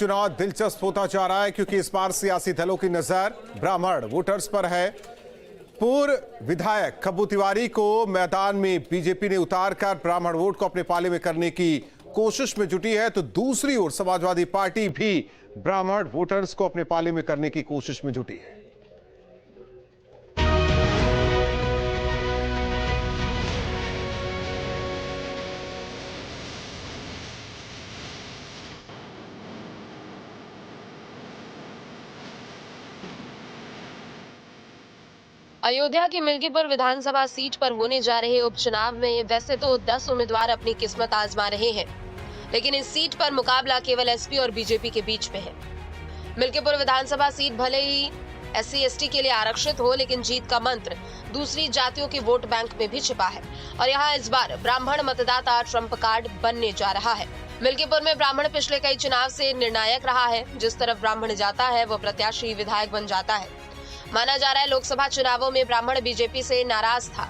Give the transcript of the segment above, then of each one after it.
चुनाव दिलचस्प होता जा रहा है क्योंकि इस बार सियासी दलों की नजर ब्राह्मण वोटर्स पर है। पूर्व विधायक खब्बू तिवारी को मैदान में बीजेपी ने उतारकर ब्राह्मण वोट को अपने पाले में करने की कोशिश में जुटी है, तो दूसरी ओर समाजवादी पार्टी भी ब्राह्मण वोटर्स को अपने पाले में करने की कोशिश में जुटी है। अयोध्या की मिल्कीपुर विधानसभा सीट पर होने जा रहे उपचुनाव में वैसे तो 10 उम्मीदवार अपनी किस्मत आजमा रहे हैं, लेकिन इस सीट पर मुकाबला केवल एसपी और बीजेपी के बीच में है। मिल्कीपुर विधानसभा सीट भले ही SC/ST के लिए आरक्षित हो, लेकिन जीत का मंत्र दूसरी जातियों के वोट बैंक में भी छिपा है और यहाँ इस बार ब्राह्मण मतदाता ट्रम्प कार्ड बनने जा रहा है। मिल्कीपुर में ब्राह्मण पिछले कई चुनाव से निर्णायक रहा है। जिस तरफ ब्राह्मण जाता है वो प्रत्याशी विधायक बन जाता है। माना जा रहा है लोकसभा चुनावों में ब्राह्मण बीजेपी से नाराज था,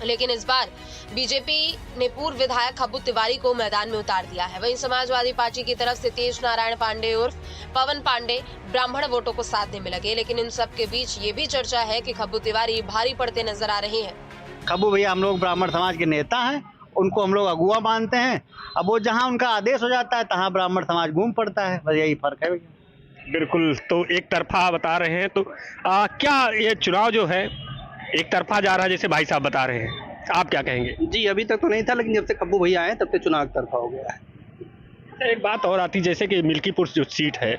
लेकिन इस बार बीजेपी ने पूर्व विधायक खब्बू तिवारी को मैदान में उतार दिया है। वहीं समाजवादी पार्टी की तरफ से तेज नारायण पांडे उर्फ पवन पांडे ब्राह्मण वोटों को साधने में लगे, लेकिन इन सब के बीच ये भी चर्चा है कि खब्बू तिवारी भारी पड़ते नजर आ रहे हैं। खब्बू भैया हम लोग ब्राह्मण समाज के नेता हैं, उनको हम लोग अगुआ मानते हैं। अब वो जहाँ उनका आदेश हो जाता है तहाँ ब्राह्मण समाज घूम पड़ता है, बस यही फर्क है भैया। बिल्कुल, तो एक तरफा बता रहे हैं, तो क्या ये चुनाव जो है एक तरफा जा रहा है जैसे भाई साहब बता रहे हैं, आप क्या कहेंगे? जी अभी तक तो नहीं था, लेकिन जब से खब्बू भैया आए तब से चुनाव एक तरफा हो गया है। एक बात और आती, जैसे कि मिल्कीपुर जो सीट है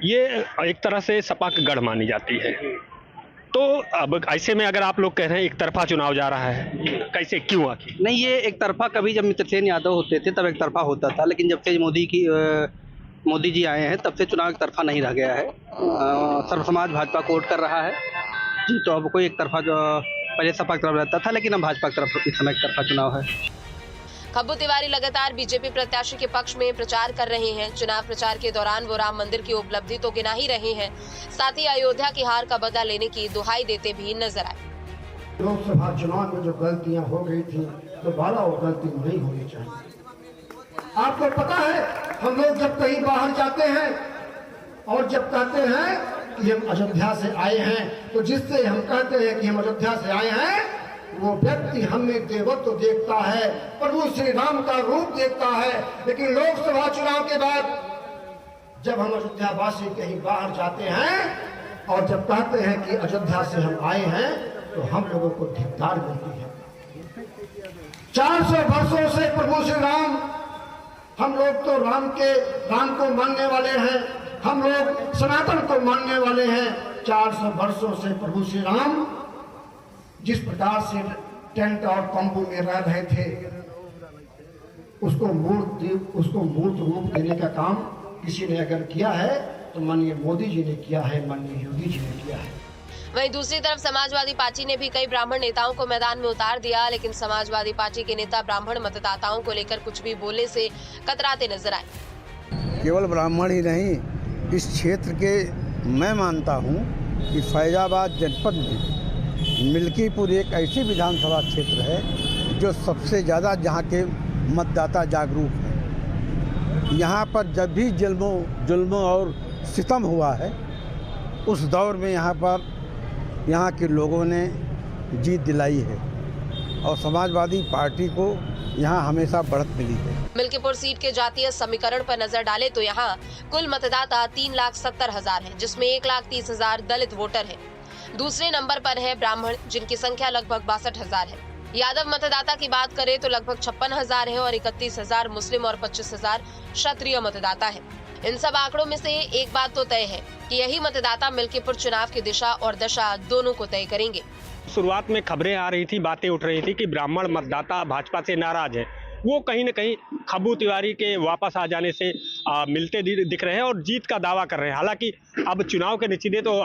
ये एक तरह से सपा का गढ़ मानी जाती है, तो अब ऐसे में अगर आप लोग कह रहे हैं एक तरफा चुनाव जा रहा है, कैसे, क्यों आखिर? नहीं, ये एक तरफा कभी जब मित्रसेन यादव होते थे तब एक तरफा होता था, लेकिन जब से मोदी जी आए हैं तब से चुनाव एक तरफा नहीं रह गया है। सर्व समाज भाजपा को वोट कर रहा है जी, तो अब कोई एक तरफा जो पहले सपा की तरफ रहता था, लेकिन अब भाजपा की तरफ इस समय एक तरफा चुनाव है। खब्बू तिवारी लगातार बीजेपी प्रत्याशी के पक्ष में प्रचार कर रहे हैं। चुनाव प्रचार के दौरान वो राम मंदिर की उपलब्धि तो गिना ही रहे हैं, साथ ही अयोध्या की हार का बदला लेने की दुहाई देते भी नजर आए। लोकसभा चुनाव में जो गलतियां हो गई थी, दोबारा वो गलती नहीं होनी चाहिए। आपको पता है, हम लोग जब कहीं बाहर जाते हैं और जब कहते हैं कि हम अयोध्या से आए हैं, तो जिससे हम कहते हैं कि हम अयोध्या से आए हैं, वो व्यक्ति हमें देवत्व देखता है, प्रभु श्री राम का रूप देखता है। लेकिन लोकसभा चुनाव के बाद जब हम अयोध्यावासी कहीं बाहर जाते हैं और जब कहते हैं कि अयोध्या से हम आए हैं, तो हम लोगों को धिक्कार मिलती है। 400 वर्षों से प्रभु श्री राम, हम लोग तो राम को मानने वाले हैं, हम लोग सनातन को मानने वाले हैं। 400 वर्षों से प्रभु श्री राम जिस प्रकार से टेंट और तंबू में रह रहे थे, उसको मूर्त रूप देने का काम किसी ने अगर किया है तो माननीय मोदी जी ने किया है, माननीय योगी जी ने किया है। वहीं दूसरी तरफ समाजवादी पार्टी ने भी कई ब्राह्मण नेताओं को मैदान में उतार दिया, लेकिन समाजवादी पार्टी के नेता ब्राह्मण मतदाताओं को लेकर कुछ भी बोलने से कतराते नजर आए। केवल ब्राह्मण ही नहीं, इस क्षेत्र के मैं मानता हूँ कि फैजाबाद जनपद में मिल्कीपुर एक ऐसी विधानसभा क्षेत्र है जो सबसे ज़्यादा जहाँ के मतदाता जागरूक हैं। यहाँ पर जब भी जुल्म और सितम हुआ है, उस दौर में यहाँ के लोगों ने जीत दिलाई है और समाजवादी पार्टी को यहाँ हमेशा बढ़त मिली है। मिल्कीपुर सीट के जातीय समीकरण पर नजर डाले तो यहाँ कुल मतदाता 3,70,000 है, जिसमें 1,30,000 दलित वोटर है। दूसरे नंबर पर है ब्राह्मण, जिनकी संख्या लगभग 62,000 है। यादव मतदाता की बात करें तो लगभग 56,000 है और 31,000 मुस्लिम और 25,000 क्षत्रिय मतदाता है। इन सब आंकड़ों में से एक बात तो तय है कि यही मतदाता मिल्कीपुर चुनाव की दिशा और दशा दोनों को तय करेंगे। शुरुआत में खबरें आ रही थी, बातें उठ रही थी कि ब्राह्मण मतदाता भाजपा से नाराज है, वो कहीं न कहीं खब्बू तिवारी के वापस आ जाने से मिलते दिख रहे हैं और जीत का दावा कर रहे हैं। हालांकि अब चुनाव के नतीजे तो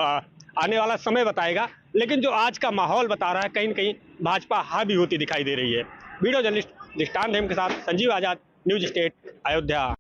आने वाला समय बताएगा, लेकिन जो आज का माहौल बता रहा है कहीं न कहीं भाजपा हावी होती दिखाई दे रही है। वीडियो जर्नलिस्ट दृष्टांत हेम के साथ संजीव आजाद, न्यूज स्टेट, अयोध्या।